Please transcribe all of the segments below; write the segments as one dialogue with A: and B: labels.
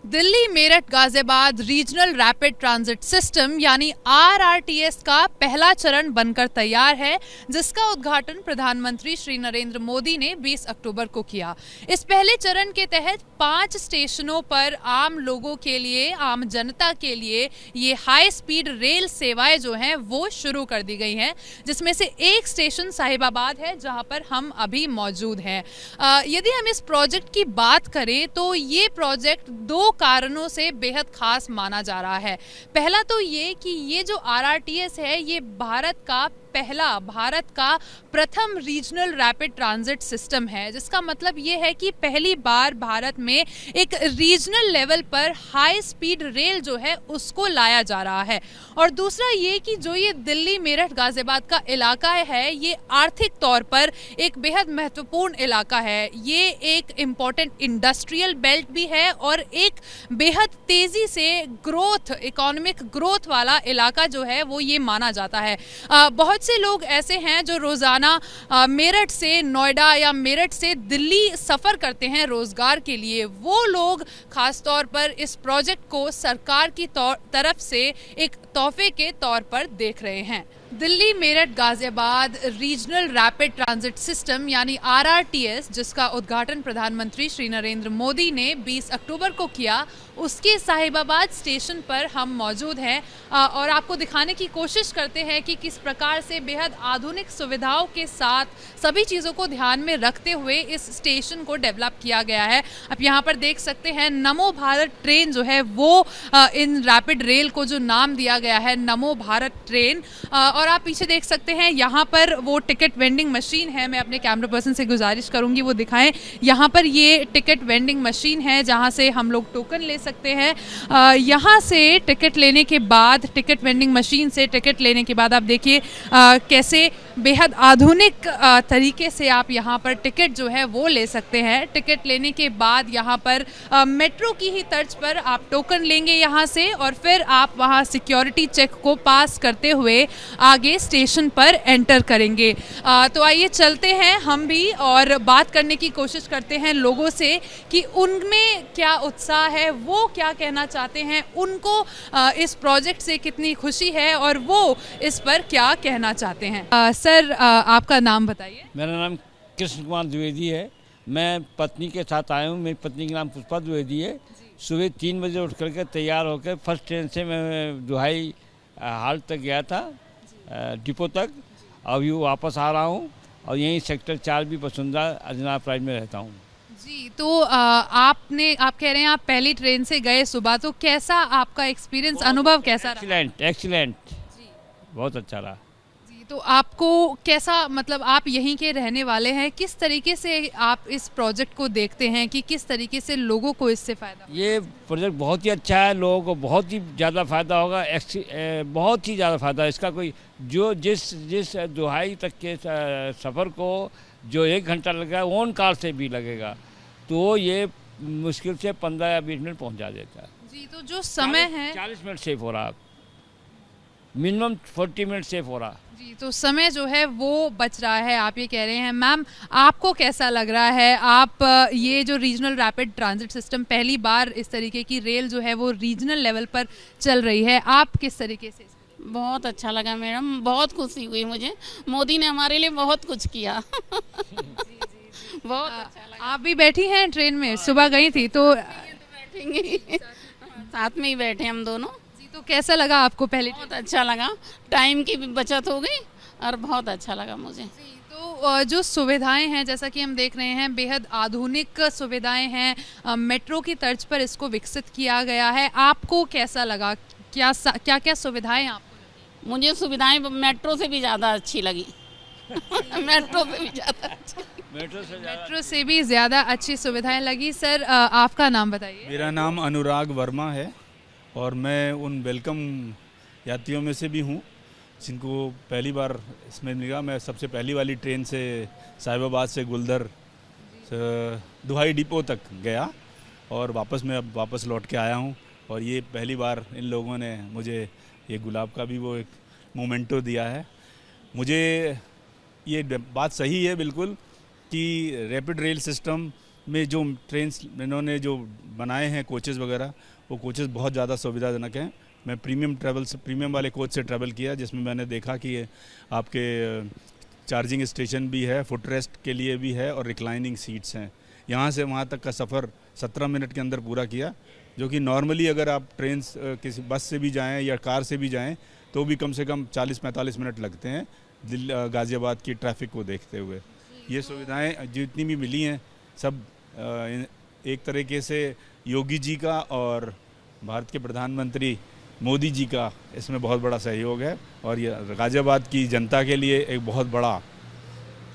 A: Delhi Meerut Ghaziabad regional rapid transit system यानी RRTS का पहला चरण बनकर तैयार है, जिसका उद्घाटन प्रधानमंत्री श्री नरेंद्र मोदी ने 20 अक्टूबर को किया। इस पहले चरण के तहत 5 स्टेशनों पर आम लोगों के लिए, आम जनता के लिए ये हाई स्पीड रेल सेवाएं जो हैं वो शुरू कर दी गई हैं, जिसमें से एक स्टेशन साहिबाबाद है जहां पर हम अभी मौजूद हैं। यदि हम इस प्रोजेक्ट की बात करें तो ये प्रोजेक्ट 2 कारणों से बेहद खास माना जा रहा है। पहला तो ये कि ये जो आरआरटीएस है ये भारत का प्रथम रीजनल रैपिड ट्रांजिट सिस्टम है, जिसका मतलब ये है कि पहली बार भारत में एक रीजनल लेवल पर हाई स्पीड रेल जो है उसको लाया जा रहा है। और दूसरा ये कि जो ये दिल्ली मेरठ गाजियाबाद का इलाका है ये आर्थिक तौर पर एक बेहद महत्वपूर्ण इलाका है। ये एक इम्पॉर्टेंट इंडस्ट्रियल बेल्ट भी है और एक बेहद तेजी से इकोनॉमिक ग्रोथ वाला इलाका जो है वो ये माना जाता है। बहुत से लोग ऐसे हैं जो रोजाना मेरठ से नोएडा या मेरठ से दिल्ली सफर करते हैं रोजगार के लिए। वो लोग खास तौर पर इस प्रोजेक्ट को सरकार की तरफ से एक तोहफे के तौर पर देख रहे हैं। Delhi Meerut Ghaziabad regional rapid transit system यानी आरआरटीएस, जिसका उद्घाटन प्रधानमंत्री श्री नरेंद्र मोदी ने 20 अक्टूबर को किया, उसके साहिबाबाद स्टेशन पर हम मौजूद हैं और आपको दिखाने की कोशिश करते हैं कि किस प्रकार से बेहद आधुनिक सुविधाओं के साथ सभी चीज़ों को ध्यान में रखते हुए इस स्टेशन को डेवलप किया गया है। आप यहाँ पर देख सकते हैं नमो भारत ट्रेन जो है वो इन रैपिड रेल को जो नाम दिया गया है नमो भारत ट्रेन। और आप पीछे देख सकते हैं यहाँ पर वो टिकट वेंडिंग मशीन है। मैं अपने कैमरा पर्सन से गुजारिश करूँगी वो दिखाएं। यहाँ पर ये टिकट वेंडिंग मशीन है जहाँ से हम लोग टोकन ले सकते हैं। यहाँ से टिकट लेने के बाद, टिकट वेंडिंग मशीन से टिकट लेने के बाद आप देखिए कैसे बेहद आधुनिक तरीके से आप यहाँ पर टिकट जो है वो ले सकते हैं। टिकट लेने के बाद यहाँ पर मेट्रो की ही तर्ज पर आप टोकन लेंगे यहाँ से और फिर आप वहाँ सिक्योरिटी चेक को पास करते हुए आगे स्टेशन पर एंटर करेंगे। तो आइए चलते हैं हम भी और बात करने की कोशिश करते हैं लोगों से कि उनमें क्या उत्साह है, वो क्या कहना चाहते हैं, उनको इस प्रोजेक्ट से कितनी खुशी है और वो इस पर क्या कहना चाहते हैं। सर, आपका नाम बताइए।
B: मेरा नाम कृष्ण कुमार द्विवेदी है। मैं पत्नी के साथ आया हूँ। मेरी पत्नी का नाम पुष्पा द्विवेदी है। सुबह 3 बजे उठ करके तैयार होकर फर्स्ट ट्रेन से मैं दुहाई हाल तक गया था, डिपो तक। अभी वापस आ रहा हूँ और यहीं सेक्टर 4 भी वसुंधरा अजनार प्राइड में रहता हूँ।
A: जी, तो आप कह रहे हैं आप पहली ट्रेन से गए सुबह, तो कैसा आपका एक्सपीरियंस, अनुभव कैसा रहा?
B: एक्सीलेंट, बहुत अच्छा रहा।
A: जी, तो आपको कैसा, मतलब आप यहीं के रहने वाले हैं, किस तरीके से आप इस प्रोजेक्ट को देखते हैं कि किस तरीके से लोगों को इससे फ़ायदा?
B: ये प्रोजेक्ट बहुत ही अच्छा है, लोगों को बहुत ही ज़्यादा फ़ायदा होगा, बहुत ही ज़्यादा फ़ायदा। इसका कोई जो जिस दुहाई तक के सफ़र को जो 1 घंटा लगेगा ओन कार से भी लगेगा, तो ये मुश्किल से 15 या 20 मिनट पहुंचा देता है।
A: जी, तो जो समय है
B: 40 मिनट सेफ हो रहा, मिनिमम 40 मिनट सेफ हो रहा।
A: जी, तो समय जो है वो बच रहा है, आप ये कह रहे हैं। मैम, आपको कैसा लग रहा है? आप ये जो रीजनल रैपिड ट्रांजिट सिस्टम, पहली बार इस तरीके की रेल जो है वो रीजनल लेवल पर चल रही है, आप किस तरीके से?
C: बहुत अच्छा लगा मैडम, बहुत खुशी हुई मुझे। मोदी ने हमारे लिए बहुत कुछ किया। बहुत अच्छा लगा।
A: आप भी बैठी हैं ट्रेन में? सुबह गई थी तो
C: बैठेंगे, साथ में ही बैठे हम दोनों।
A: जी, तो कैसा लगा आपको पहले?
C: बहुत अच्छा लगा, टाइम की भी बचत हो गई और बहुत अच्छा लगा मुझे।
A: तो जो सुविधाएं हैं, जैसा कि हम देख रहे हैं, बेहद आधुनिक सुविधाएं हैं। मेट्रो की तर्ज पर इसको विकसित किया गया है। आपको कैसा लगा? क्या क्या सुविधाएं आपको?
C: मुझे सुविधाएं मेट्रो से भी ज़्यादा अच्छी लगी। मेट्रो से भी ज़्यादा अच्छी,
A: मेट्रो से भी ज़्यादा अच्छी सुविधाएं लगी। सर, आपका नाम बताइए।
D: मेरा नाम अनुराग वर्मा है और मैं उन वेलकम यात्रियों में से भी हूँ जिनको पहली बार इसमें मिला। मैं सबसे पहली वाली ट्रेन से साहिबाबाद से गुलदर दुहाई डिपो तक गया और अब वापस लौट के आया हूँ। और ये पहली बार इन लोगों ने मुझे ये गुलाब का भी वो एक मोमेंटो दिया है। मुझे ये बात सही है बिल्कुल कि रैपिड रेल सिस्टम में जो ट्रेन इन्होंने जो बनाए हैं कोचेज़ वगैरह, वो कोचेज़ बहुत ज़्यादा सुविधाजनक हैं। मैं प्रीमियम वाले कोच से ट्रैवल किया, जिसमें मैंने देखा कि आपके चार्जिंग स्टेशन भी है, फुट रेस्ट के लिए भी है और रिक्लाइनिंग सीट्स हैं। यहाँ से वहाँ तक का सफ़र 17 मिनट के अंदर पूरा किया, जो कि नॉर्मली अगर आप ट्रेन किसी बस से भी जाएं या कार से भी जाएं तो भी कम से कम 40-45 मिनट लगते हैं गाज़ियाबाद की ट्रैफिक को देखते हुए। ये सुविधाएं जितनी भी मिली हैं सब एक तरीके से योगी जी का और भारत के प्रधानमंत्री मोदी जी का इसमें बहुत बड़ा सहयोग है, और ये गाज़ियाबाद की जनता के लिए एक बहुत बड़ा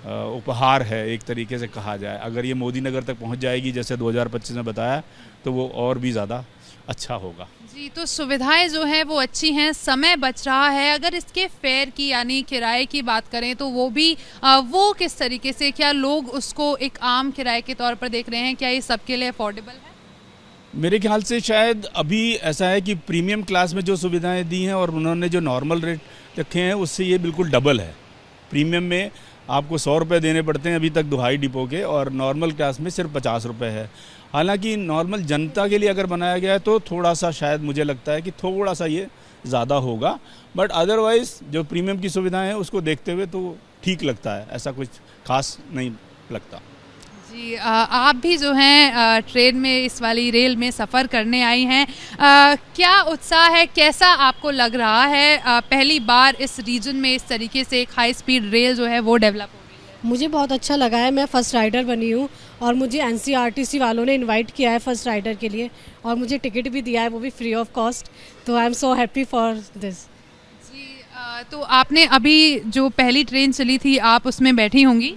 D: उपहार है एक तरीके से कहा जाए। अगर ये मोदी नगर तक पहुंच जाएगी जैसे 2025 में बताया, तो वो और भी ज़्यादा अच्छा होगा।
A: जी, तो सुविधाएं जो हैं वो अच्छी हैं, समय बच रहा है। अगर इसके फेयर की यानी किराए की बात करें तो वो भी वो किस तरीके से, क्या लोग उसको एक आम किराए के तौर पर देख रहे हैं? क्या ये सबके लिए अफोर्डेबल है?
D: मेरे ख्याल से शायद अभी ऐसा है कि प्रीमियम क्लास में जो सुविधाएं दी हैं और उन्होंने जो नॉर्मल रेट रखे हैं उससे ये बिल्कुल डबल है। प्रीमियम में आपको 100 रुपये देने पड़ते हैं अभी तक दुहाई डिपो के, और नॉर्मल क्लास में सिर्फ 50 रुपये है। हालांकि नॉर्मल जनता के लिए अगर बनाया गया है तो थोड़ा सा शायद मुझे लगता है कि थोड़ा सा ये ज़्यादा होगा, बट अदरवाइज़ जो प्रीमियम की सुविधाएं हैं उसको देखते हुए तो ठीक लगता है, ऐसा कुछ खास नहीं लगता।
A: जी, आप भी जो हैं ट्रेन में, इस वाली रेल में सफ़र करने आई हैं, क्या उत्साह है, कैसा आपको लग रहा है? पहली बार इस रीजन में इस तरीके से एक हाई स्पीड रेल जो है वो डेवलप हो रही है।
E: मुझे बहुत अच्छा लगा है। मैं फ़र्स्ट राइडर बनी हूँ और मुझे NCRTC वालों ने इनवाइट किया है फ़र्स्ट राइडर के लिए, और मुझे टिकट भी दिया है, वो भी फ्री ऑफ कॉस्ट। तो I am so happy for this.
A: जी, तो आपने अभी जो पहली ट्रेन चली थी आप उसमें बैठी होंगी,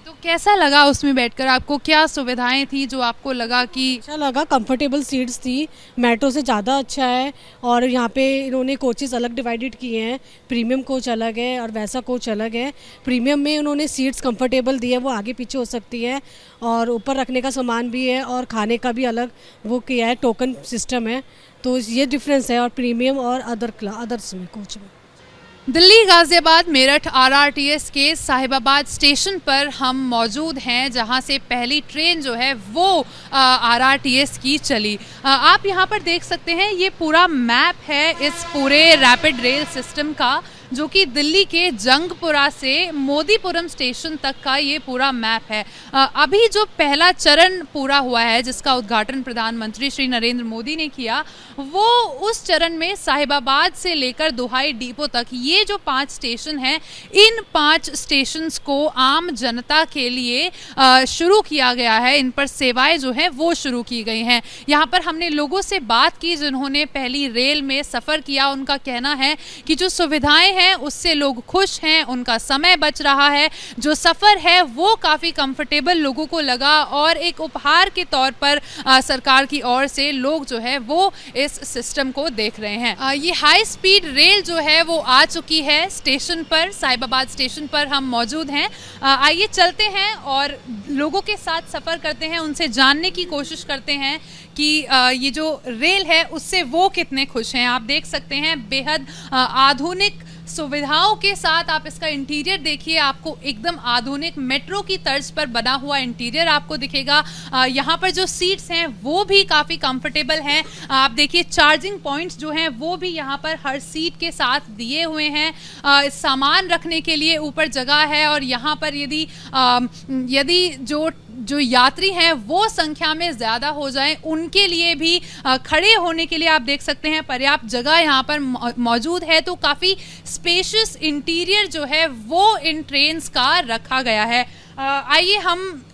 A: तो कैसा लगा उसमें बैठकर? आपको क्या सुविधाएं थी जो आपको लगा कि
E: अच्छा लगा? कंफर्टेबल सीट्स थी, मेट्रो से ज़्यादा अच्छा है। और यहाँ पे इन्होंने कोचेस अलग डिवाइडेड किए हैं, प्रीमियम कोच अलग है और वैसा कोच अलग है। प्रीमियम में उन्होंने सीट्स कंफर्टेबल दी है, वो आगे पीछे हो सकती है, और ऊपर रखने का सामान भी है, और खाने का भी अलग वो किया है, टोकन सिस्टम है। तो ये डिफरेंस है और प्रीमियम और अदर्स में कोच में।
A: दिल्ली गाजियाबाद मेरठ RRTS के साहिबाबाद स्टेशन पर हम मौजूद हैं, जहां से पहली ट्रेन जो है वो RRTS की चली। आप यहां पर देख सकते हैं, ये पूरा मैप है इस पूरे रैपिड रेल सिस्टम का, जो कि दिल्ली के जंगपुरा से मोदीपुरम स्टेशन तक का ये पूरा मैप है। अभी जो पहला चरण पूरा हुआ है, जिसका उद्घाटन प्रधानमंत्री श्री नरेंद्र मोदी ने किया, वो उस चरण में साहिबाबाद से लेकर दुहाई डिपो तक ये जो 5 स्टेशन हैं, इन 5 स्टेशंस को आम जनता के लिए शुरू किया गया है। इन पर सेवाएं जो हैं वो शुरू की गई हैं। यहाँ पर हमने लोगों से बात की जिन्होंने पहली रेल में सफ़र किया। उनका कहना है कि जो सुविधाएं हैं उससे लोग खुश हैं, उनका समय बच रहा है, जो सफ़र है वो काफ़ी कंफर्टेबल लोगों को लगा, और एक उपहार के तौर पर सरकार की ओर से लोग जो है वो इस सिस्टम को देख रहे हैं। ये हाई स्पीड रेल जो है वो आ चुकी है स्टेशन पर, साहिबाबाद स्टेशन पर हम मौजूद हैं। आइए चलते हैं और लोगों के साथ सफ़र करते हैं, उनसे जानने की कोशिश करते हैं कि ये जो रेल है उससे वो कितने खुश हैं। आप देख सकते हैं बेहद आधुनिक सुविधाओं के साथ आप इसका इंटीरियर देखिए, आपको एकदम आधुनिक मेट्रो की तर्ज पर बना हुआ इंटीरियर आपको दिखेगा। यहाँ पर जो सीट्स हैं वो भी काफ़ी कंफर्टेबल हैं। आप देखिए चार्जिंग पॉइंट्स जो हैं वो भी यहाँ पर हर सीट के साथ दिए हुए हैं। सामान रखने के लिए ऊपर जगह है, और यहाँ पर यदि जो यात्री हैं वो संख्या में ज़्यादा हो जाएं, उनके लिए भी खड़े होने के लिए आप देख सकते हैं पर्याप्त जगह यहाँ पर मौजूद है। तो काफ़ी स्पेशियस इंटीरियर जो है वो इन ट्रेन्स का रखा गया है। आइए हम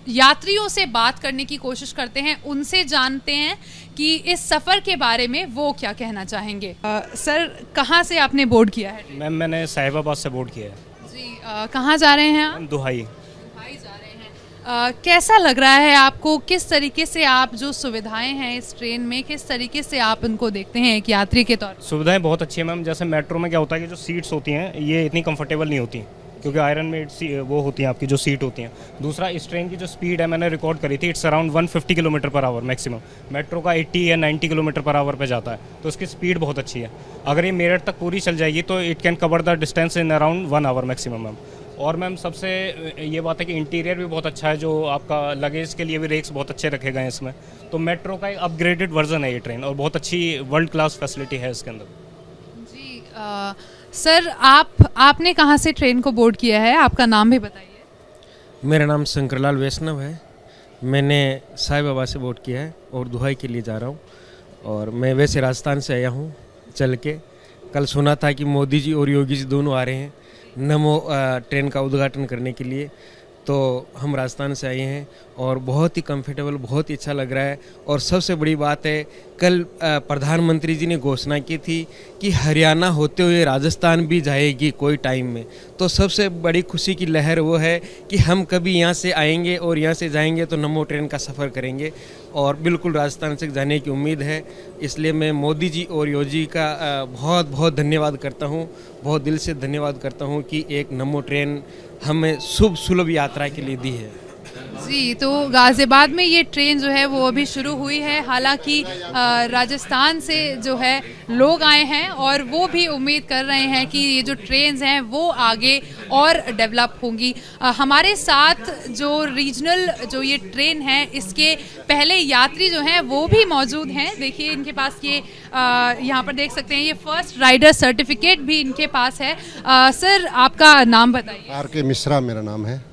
A: यात्रियों से बात करने की कोशिश करते हैं, उनसे जानते हैं कि इस सफ़र के बारे में वो क्या कहना चाहेंगे। सर, कहाँ से आपने बोर्ड किया है?
F: मैम, मैंने साहिबाबाद से बोर्ड किया है।
A: जी, कहाँ जा रहे हैं आप?
F: दुहाई
A: जा रहे हैं। कैसा लग रहा है आपको? किस तरीके से आप जो सुविधाएं हैं इस ट्रेन में, किस तरीके से आप उनको देखते हैं एक यात्री के तौर पर?
F: सुविधाएं बहुत अच्छी है मैम। जैसे मेट्रो में क्या होता है कि जो सीट्स होती हैं ये इतनी कंफर्टेबल नहीं होती, क्योंकि आयरन मेड वो होती हैं आपकी जो सीट होती हैं। दूसरा, इस ट्रेन की जो स्पीड है मैंने रिकॉर्ड करी थी, it's around 150 kilometre per hour maximum. Metro का 80 या 90 किलोमीटर पर आवर पे जाता है, तो उसकी स्पीड बहुत अच्छी है। अगर ये मेरठ तक पूरी चल जाएगी तो it can cover the distance in around 1 hour maximum ma'am. और मैम सबसे ये बात है कि इंटीरियर भी बहुत अच्छा है, जो आपका लगेज के लिए भी रेक्स बहुत अच्छे रखे गए हैं इसमें। तो मेट्रो का एक अपग्रेडेड वर्जन है ये ट्रेन और बहुत अच्छी वर्ल्ड क्लास फैसिलिटी है इसके अंदर।
A: जी सर, आपने कहाँ से ट्रेन को बोर्ड किया है, आपका नाम भी बताइए।
G: मेरा नाम शंकरलाल वैष्णव है। मैंने साईं बाबा से बोर्ड किया है और दुहाई के लिए जा रहा हूँ। और मैं वैसे राजस्थान से आया हूँ चल के। कल सुना था कि मोदी जी और योगी जी दोनों आ रहे हैं नमो ट्रेन का उद्घाटन करने के लिए, तो हम राजस्थान से आए हैं और बहुत ही कंफर्टेबल, बहुत ही अच्छा लग रहा है। और सबसे बड़ी बात है, कल प्रधानमंत्री जी ने घोषणा की थी कि हरियाणा होते हुए राजस्थान भी जाएगी कोई टाइम में। तो सबसे बड़ी खुशी की लहर वो है कि हम कभी यहाँ से आएंगे और यहाँ से जाएंगे तो नमो ट्रेन का सफ़र करेंगे और बिल्कुल राजस्थान से जाने की उम्मीद है। इसलिए मैं मोदी जी और योगी जी का बहुत बहुत धन्यवाद करता हूँ, बहुत दिल से धन्यवाद करता हूँ कि एक नमो ट्रेन हमें शुभ सुलभ यात्रा के लिए दी है।
A: जी, तो गाज़ियाबाद में ये ट्रेन जो है वो अभी शुरू हुई है। हालांकि राजस्थान से जो है लोग आए हैं और वो भी उम्मीद कर रहे हैं कि ये जो ट्रेन्स हैं वो आगे और डेवलप होंगी। हमारे साथ जो रीजनल जो ये ट्रेन है इसके पहले यात्री जो हैं वो भी मौजूद हैं। देखिए इनके पास ये यहाँ पर देख सकते हैं, ये फर्स्ट राइडर सर्टिफिकेट भी इनके पास है। सर, आपका नाम बताइए।
H: आर.के. मिश्रा मेरा नाम है।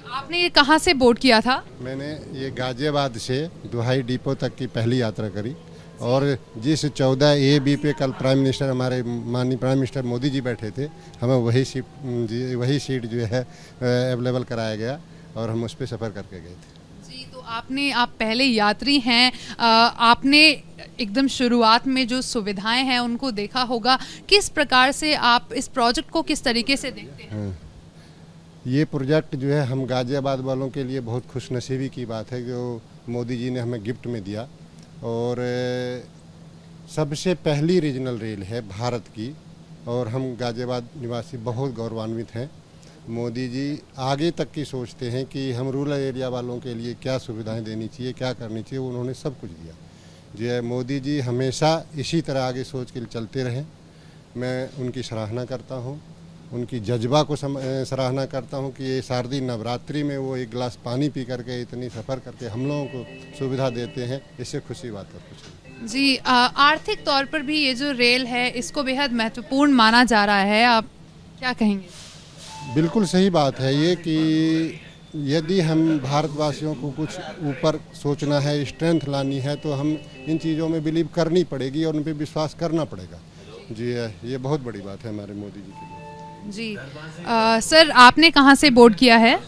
A: आपने ये कहाँ से बोर्ड किया था?
H: मैंने ये गाजियाबाद से दुहाई डिपो तक की पहली यात्रा करी और जिस 14 A-B पे कल प्राइम मिनिस्टर, हमारे माननीय प्राइम मिनिस्टर मोदी जी बैठे थे, हमें वही सीट जो है अवेलेबल कराया गया और हम उस पर सफ़र करके गए थे।
A: जी, तो आप पहले यात्री हैं, आपने एकदम शुरुआत में जो सुविधाएं हैं उनको देखा होगा। किस प्रकार से आप इस प्रोजेक्ट को किस तरीके से देखते हैं?
H: ये प्रोजेक्ट जो है हम गाजियाबाद वालों के लिए बहुत खुशनसीबी की बात है जो मोदी जी ने हमें गिफ्ट में दिया। और सबसे पहली रीजनल रेल है भारत की और हम गाजियाबाद निवासी बहुत गौरवान्वित हैं। मोदी जी आगे तक की सोचते हैं कि हम रूरल एरिया वालों के लिए क्या सुविधाएं देनी चाहिए, क्या करनी चाहिए, उन्होंने सब कुछ दिया। जो मोदी जी हमेशा इसी तरह आगे सोच के चलते रहें। मैं उनकी सराहना करता हूँ, उनकी जज्बा को सराहना करता हूँ कि ये शारदीय नवरात्रि में वो एक गिलास पानी पी करके इतनी सफ़र करके हम लोगों को सुविधा देते हैं। इससे खुशी बात है कुछ नहीं।
A: जी, आर्थिक तौर पर भी ये जो रेल है इसको बेहद महत्वपूर्ण माना जा रहा है, आप क्या कहेंगे?
H: बिल्कुल सही बात है ये कि यदि हम भारतवासियों को कुछ ऊपर सोचना है, स्ट्रेंथ लानी है, तो हम इन चीज़ों में बिलीव करनी पड़ेगी और उन पर विश्वास करना पड़ेगा। जी, ये बहुत बड़ी बात है हमारे मोदी जी के लिए।
A: जी, सर, आपने कहाँ से बोर्ड किया है?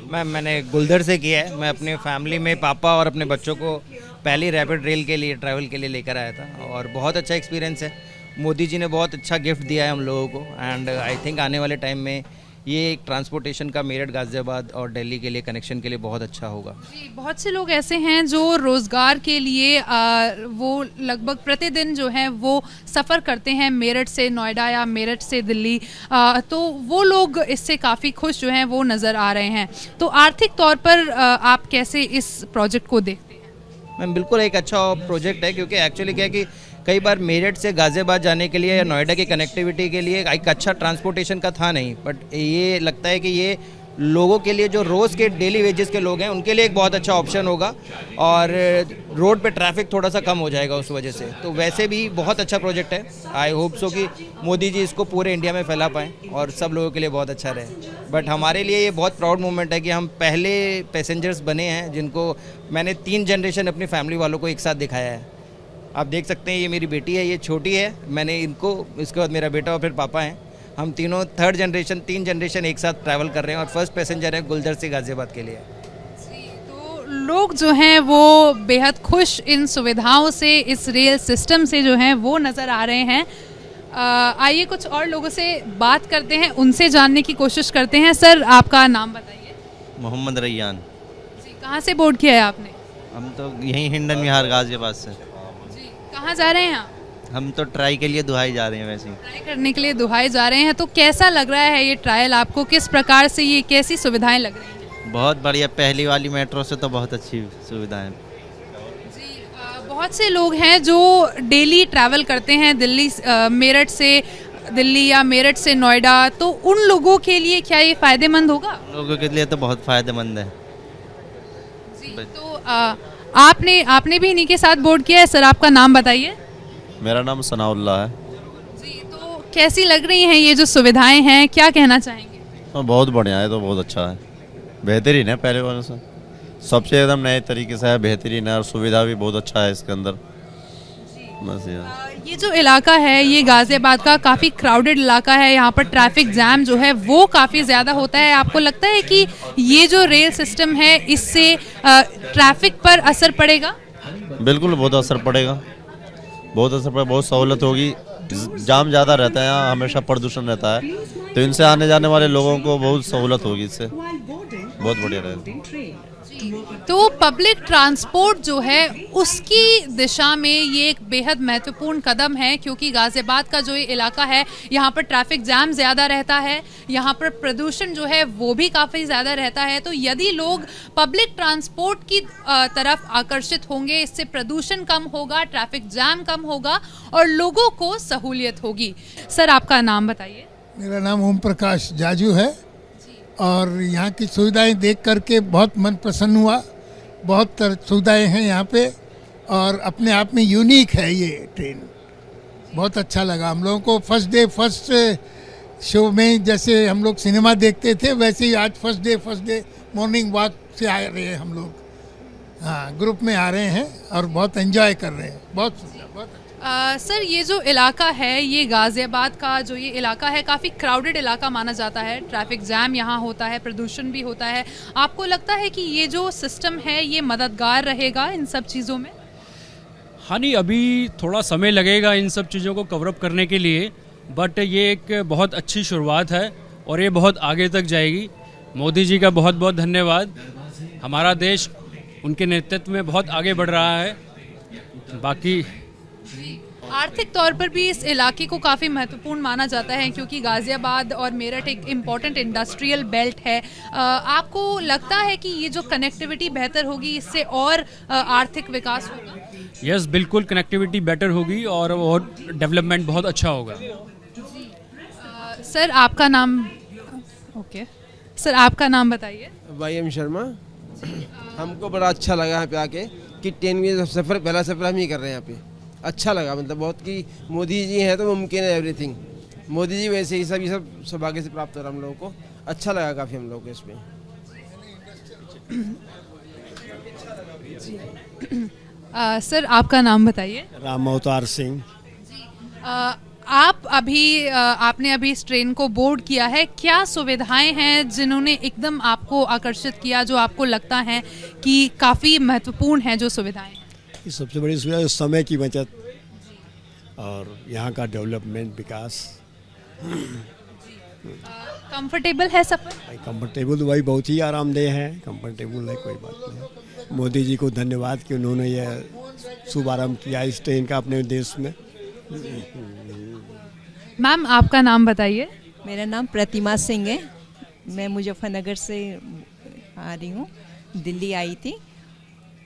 I: मैंने गुलदर से किया है। मैं अपने फैमिली में पापा और अपने बच्चों को पहली रैपिड रेल के लिए ट्रैवल के लिए लेकर आया था और बहुत अच्छा एक्सपीरियंस है। मोदी जी ने बहुत अच्छा गिफ्ट दिया है हम लोगों को एंड आई थिंक आने वाले टाइम में ये एक ट्रांसपोर्टेशन का मेरठ, गाज़ियाबाद और दिल्ली के लिए कनेक्शन के लिए बहुत अच्छा होगा।
A: जी, बहुत से लोग ऐसे हैं जो रोज़गार के लिए वो लगभग प्रतिदिन जो है वो सफ़र करते हैं मेरठ से नोएडा या मेरठ से दिल्ली, तो वो लोग इससे काफ़ी खुश जो हैं वो नज़र आ रहे हैं। तो आर्थिक तौर पर आप कैसे इस प्रोजेक्ट को देखते हैं?
I: मैम, बिल्कुल एक अच्छा प्रोजेक्ट है क्योंकि एक्चुअली क्या है कि कई बार मेरठ से गाज़ियाबाद जाने के लिए या नोएडा की कनेक्टिविटी के लिए एक अच्छा ट्रांसपोर्टेशन का था नहीं, बट ये लगता है कि ये लोगों के लिए जो रोज़ के डेली वेजेस के लोग हैं उनके लिए एक बहुत अच्छा ऑप्शन होगा और रोड पे ट्रैफिक थोड़ा सा कम हो जाएगा उस वजह से। तो वैसे भी बहुत अच्छा प्रोजेक्ट है। आई होप सो कि मोदी जी इसको पूरे इंडिया में फैला पाएँ और सब लोगों के लिए बहुत अच्छा रहे। बट हमारे लिए ये बहुत प्राउड मोमेंट है कि हम पहले पैसेंजर्स बने हैं जिनको मैंने 3 जनरेशन अपनी फैमिली वालों को एक साथ दिखाया है। आप देख सकते हैं ये मेरी बेटी है, ये छोटी है, मैंने इनको, इसके बाद मेरा बेटा और फिर पापा हैं। हम तीनों 3 जनरेशन एक साथ ट्रैवल कर रहे हैं और फर्स्ट पैसेंजर है गुलदर से गाज़ियाबाद के लिए।
A: तो लोग जो हैं वो बेहद खुश इन सुविधाओं से, इस रेल सिस्टम से जो हैं वो नज़र आ रहे हैं। आइए कुछ और लोगों से बात करते हैं, उनसे जानने की कोशिश करते हैं। सर, आपका नाम बताइए।
J: मोहम्मद रैयान।
A: जी, कहाँ से बोर्ड किया है आपने?
J: हम तो यहीं हिंडन विहार गाज़ियाबाद से।
A: जी, कहाँ जा रहे हैं आप?
J: हम तो ट्राई के लिए दुहाई जा रहे हैं। वैसे ही
A: ट्राई करने के लिए दुहाई जा रहे हैं, तो कैसा लग रहा है ये ट्रायल आपको? किस प्रकार से ये कैसी सुविधाएं लग रही हैं?
J: बहुत बढ़िया, पहली वाली मेट्रो से तो बहुत अच्छी सुविधाएं।
A: बहुत से लोग हैं जो डेली ट्रैवल करते हैं दिल्ली मेरठ से दिल्ली या मेरठ से नोएडा, तो उन लोगों के लिए क्या ये फ़ायदेमंद होगा?
J: लोगों के लिए तो बहुत फ़ायदेमंद है।
A: जी, तो आपने भी इन्हीं के साथ बोर्ड किया है। सर, आपका नाम बताइए।
K: मेरा नाम सनाउल्लाह है।
A: जी, तो कैसी लग रही हैं ये जो सुविधाएं हैं, क्या कहना चाहेंगे?
K: बहुत बढ़िया है, तो बहुत अच्छा है, बेहतरीन है पहले वाले से, सबसे एकदम नए तरीके से है, बेहतरीन है और सुविधा भी बहुत अच्छा है इसके अंदर। बस
A: ये जो इलाका है ये गाज़ियाबाद का काफ़ी क्राउडेड इलाका है, यहाँ पर ट्रैफिक जैम जो है वो काफ़ी ज़्यादा होता है। आपको लगता है कि ये जो रेल सिस्टम है इससे ट्रैफिक पर असर पड़ेगा?
K: बिल्कुल बहुत असर पड़ेगा, बहुत असर पड़ेगा, बहुत सहूलत होगी। जाम ज़्यादा रहता है यहाँ, हमेशा प्रदूषण रहता है, तो इनसे आने जाने वाले लोगों को बहुत सहूलत होगी, इससे बहुत बढ़िया रहेगा।
A: तो पब्लिक ट्रांसपोर्ट जो है उसकी दिशा में ये एक बेहद महत्वपूर्ण कदम है, क्योंकि गाज़ियाबाद का जो ये इलाका है यहाँ पर ट्रैफिक जैम ज़्यादा रहता है, यहाँ पर प्रदूषण जो है वो भी काफ़ी ज़्यादा रहता है। तो यदि लोग पब्लिक ट्रांसपोर्ट की तरफ आकर्षित होंगे, इससे प्रदूषण कम होगा, ट्रैफिक जैम कम होगा और लोगों को सहूलियत होगी। सर, आपका नाम बताइए।
L: मेरा नाम ओम प्रकाश जाजू है और यहाँ की सुविधाएं देख करके बहुत मन प्रसन्न हुआ। बहुत सुविधाएं हैं यहाँ पे और अपने आप में यूनिक है ये ट्रेन, बहुत अच्छा लगा हम लोगों को। फर्स्ट शो में जैसे हम लोग सिनेमा देखते थे वैसे ही आज फर्स्ट डे मॉर्निंग वॉक से आ रहे हैं हम लोग, हाँ ग्रुप में आ रहे हैं और बहुत एंजॉय कर रहे हैं। बहुत
A: सर, ये जो इलाका है ये गाज़ियाबाद का जो ये इलाका है काफ़ी क्राउडेड इलाका माना जाता है, ट्रैफिक जैम यहाँ होता है, प्रदूषण भी होता है। आपको लगता है कि ये जो सिस्टम है ये मददगार रहेगा इन सब चीज़ों में?
M: हाँ नहीं, अभी थोड़ा समय लगेगा इन सब चीज़ों को कवरअप करने के लिए, बट ये एक बहुत अच्छी शुरुआत है और ये बहुत आगे तक जाएगी। मोदी जी का बहुत बहुत धन्यवाद। हमारा देश उनके नेतृत्व में बहुत आगे बढ़ रहा है। बाकी
A: आर्थिक तौर पर भी इस इलाके को काफ़ी महत्वपूर्ण माना जाता है, क्योंकि गाज़ियाबाद और मेरठ एक इम्पॉर्टेंट इंडस्ट्रियल बेल्ट है। आपको लगता है कि ये जो कनेक्टिविटी बेहतर होगी इससे और आर्थिक विकास होगा?
M: यस, बिल्कुल कनेक्टिविटी बेटर होगी और डेवलपमेंट बहुत अच्छा होगा।
A: सर, आपका नाम? ओके सर, आपका नाम बताइए।
N: YM शर्मा। हमको बड़ा अच्छा लगा यहाँ पे आके कि ट्रेन में सफ़र, पहला सफ़र हम ही कर रहे हैं यहाँ पे। अच्छा लगा, मतलब बहुत कि मोदी जी हैं तो मुमकिन है एवरीथिंग। मोदी जी वैसे ही सब ये सब सौभाग्य से प्राप्त हो रहा हम लोगों को। अच्छा लगा काफ़ी हम लोगों को इसमें।
A: सर, आपका नाम बताइए।
O: राम अवतार सिंह।
A: आपने अभी इस ट्रेन को बोर्ड किया है, क्या सुविधाएं हैं जिन्होंने एकदम आपको आकर्षित किया, जो आपको लगता है कि काफ़ी महत्वपूर्ण है जो सुविधाएं?
O: सबसे बड़ी सुविधा समय की बचत और यहाँ का डेवलपमेंट, विकास।
A: कंफर्टेबल है सफ़र?
O: कंफर्टेबल तो भाई बहुत ही आरामदेह है, कंफर्टेबल है, कोई बात नहीं। मोदी जी को धन्यवाद कि उन्होंने यह शुभारम्भ किया इस ट्रेन का अपने देश में।
A: मैम, आपका नाम बताइए।
P: मेरा नाम प्रतिमा सिंह है। मैं मुजफ्फरनगर से आ रही हूँ, दिल्ली आई थी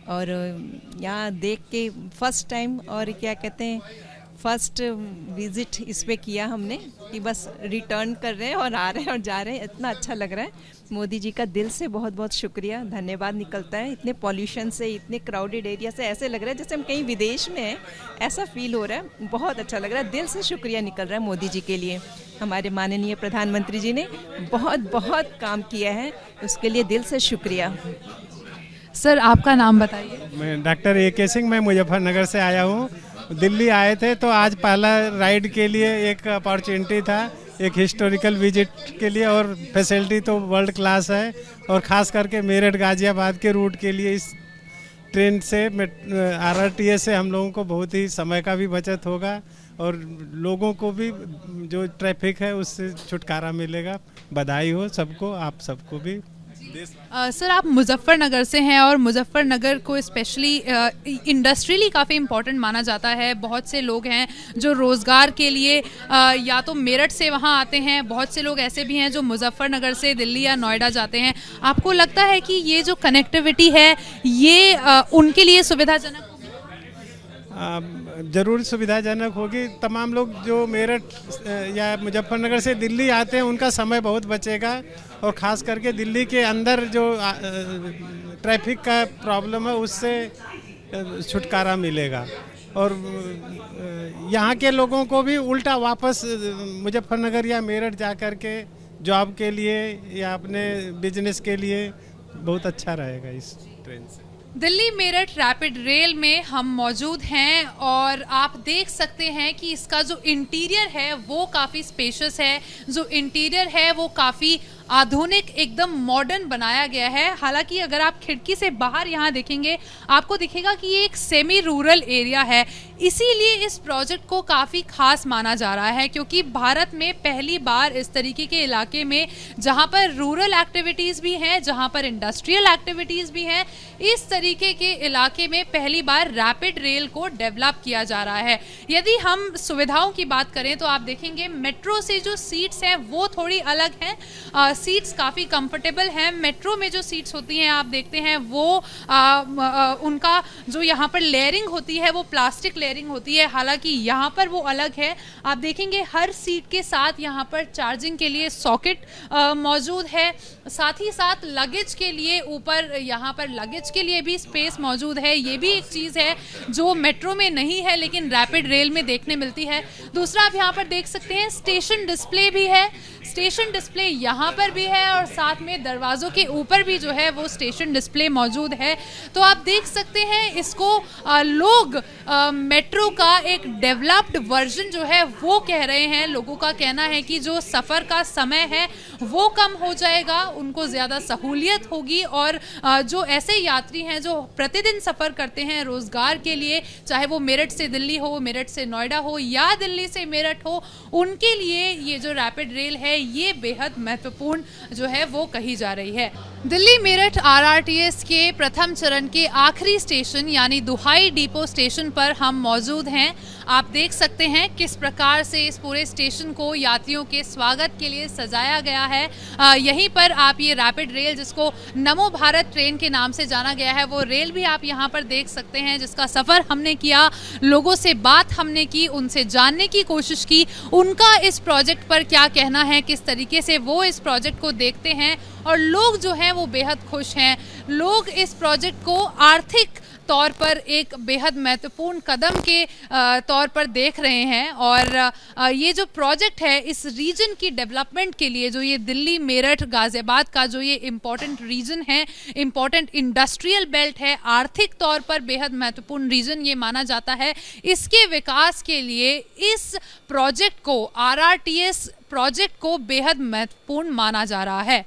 P: और यहाँ देख के फर्स्ट टाइम, और क्या कहते हैं, फर्स्ट विज़िट इस पे किया हमने कि बस रिटर्न कर रहे हैं और आ रहे हैं और जा रहे हैं। इतना अच्छा लग रहा है। मोदी जी का दिल से बहुत बहुत शुक्रिया, धन्यवाद निकलता है। इतने पॉल्यूशन से, इतने क्राउडेड एरिया से ऐसे लग रहा है जैसे हम कहीं विदेश में हैं, ऐसा फील हो रहा है। बहुत अच्छा लग रहा है, दिल से शुक्रिया निकल रहा है मोदी जी के लिए। हमारे माननीय प्रधानमंत्री जी ने बहुत बहुत काम किया है, उसके लिए दिल से शुक्रिया।
A: सर, आपका नाम बताइए।
Q: मैं डॉक्टर AK सिंह, मैं मुजफ्फरनगर से आया हूँ। दिल्ली आए थे तो आज पहला राइड के लिए एक अपॉर्चुनिटी था, एक हिस्टोरिकल विजिट के लिए, और फैसिलिटी तो वर्ल्ड क्लास है। और ख़ास करके मेरठ गाज़ियाबाद के रूट के लिए इस ट्रेन से, RRTS से हम लोगों को बहुत ही समय का भी बचत होगा और लोगों को भी जो ट्रैफिक है उससे छुटकारा मिलेगा। बधाई हो सबको, आप सबको भी।
A: सर, आप मुजफ्फरनगर से हैं और मुजफ्फरनगर को स्पेशली इंडस्ट्रियली काफ़ी इम्पोर्टेंट माना जाता है। बहुत से लोग हैं जो रोज़गार के लिए या तो मेरठ से वहाँ आते हैं, बहुत से लोग ऐसे भी हैं जो मुजफ्फरनगर से दिल्ली या नोएडा जाते हैं। आपको लगता है कि ये जो कनेक्टिविटी है ये उनके लिए सुविधाजनक होगी?
Q: ज़रूर सुविधाजनक होगी। तमाम लोग जो मेरठ या मुजफ्फरनगर से दिल्ली आते हैं उनका समय बहुत बचेगा, और ख़ास करके दिल्ली के अंदर जो ट्रैफिक का प्रॉब्लम है उससे छुटकारा मिलेगा, और यहाँ के लोगों को भी उल्टा वापस मुजफ्फरनगर या मेरठ जा कर के जॉब के लिए या अपने बिजनेस के लिए बहुत अच्छा रहेगा इस ट्रेन से।
A: दिल्ली मेरठ रैपिड रेल में हम मौजूद हैं और आप देख सकते हैं कि इसका जो इंटीरियर है वो काफ़ी स्पेशियस है, जो इंटीरियर है वो काफ़ी आधुनिक एकदम मॉडर्न बनाया गया है। हालांकि अगर आप खिड़की से बाहर यहाँ देखेंगे आपको दिखेगा कि ये एक सेमी रूरल एरिया है, इसीलिए इस प्रोजेक्ट को काफ़ी खास माना जा रहा है, क्योंकि भारत में पहली बार इस तरीके के इलाके में जहाँ पर रूरल एक्टिविटीज़ भी हैं, जहाँ पर इंडस्ट्रियल एक्टिविटीज़ भी हैं, इस तरीके के इलाके में पहली बार रैपिड रेल को डेवलप किया जा रहा है। यदि हम सुविधाओं की बात करें तो आप देखेंगे मेट्रो से जो सीट्स हैं वो थोड़ी अलग हैं, सीट्स काफ़ी कंफर्टेबल हैं। मेट्रो में जो सीट्स होती हैं आप देखते हैं वो उनका जो यहाँ पर लेयरिंग होती है वो प्लास्टिक लेयरिंग होती है, हालांकि यहाँ पर वो अलग है। आप देखेंगे हर सीट के साथ यहाँ पर चार्जिंग के लिए सॉकेट मौजूद है, साथ ही साथ लगेज के लिए ऊपर यहाँ पर लगेज के लिए भी स्पेस मौजूद है। ये भी एक चीज़ है जो मेट्रो में नहीं है लेकिन रैपिड रेल में देखने मिलती है। दूसरा आप यहाँ पर देख सकते हैं स्टेशन डिस्प्ले भी है, स्टेशन डिस्प्ले यहाँ पर भी है और साथ में दरवाज़ों के ऊपर भी जो है वो स्टेशन डिस्प्ले मौजूद है। तो आप देख सकते हैं इसको लोग मेट्रो का एक डेवलप्ड वर्जन जो है वो कह रहे हैं। लोगों का कहना है कि जो सफ़र का समय है वो कम हो जाएगा, उनको ज़्यादा सहूलियत होगी, और जो ऐसे यात्री हैं जो प्रतिदिन सफ़र करते हैं रोज़गार के लिए, चाहे वो मेरठ से दिल्ली हो, मेरठ से नोएडा हो या दिल्ली से मेरठ हो, उनके लिए ये जो रैपिड रेल है ये बेहद महत्वपूर्ण जो है वो कही जा रही है। दिल्ली मेरठ आरआरटीएस के प्रथम चरण के आखिरी स्टेशन यानी दुहाई डिपो स्टेशन पर हम मौजूद हैं। आप देख सकते हैं किस प्रकार से इस पूरे स्टेशन को यात्रियों के स्वागत के लिए सजाया गया है। यहीं पर आप ये रैपिड रेल जिसको नमो भारत ट्रेन के नाम से जाना गया है वो रेल भी आप यहाँ पर देख सकते हैं, जिसका सफ़र हमने किया, लोगों से बात हमने की, उनसे जानने की कोशिश की उनका इस प्रोजेक्ट पर क्या कहना है, किस तरीके से वो इस प्रोजेक्ट को देखते हैं, और लोग जो हैं वो बेहद खुश हैं। लोग इस प्रोजेक्ट को आर्थिक तौर पर एक बेहद महत्वपूर्ण कदम के तौर पर देख रहे हैं, और ये जो प्रोजेक्ट है इस रीजन की डेवलपमेंट के लिए, जो ये दिल्ली मेरठ गाजियाबाद का जो ये इम्पोर्टेंट रीजन है, इम्पोर्टेंट इंडस्ट्रियल बेल्ट है, आर्थिक तौर पर बेहद महत्वपूर्ण रीजन ये माना जाता है, इसके विकास के लिए इस प्रोजेक्ट को, आरआरटीएस प्रोजेक्ट को बेहद महत्वपूर्ण माना जा रहा है।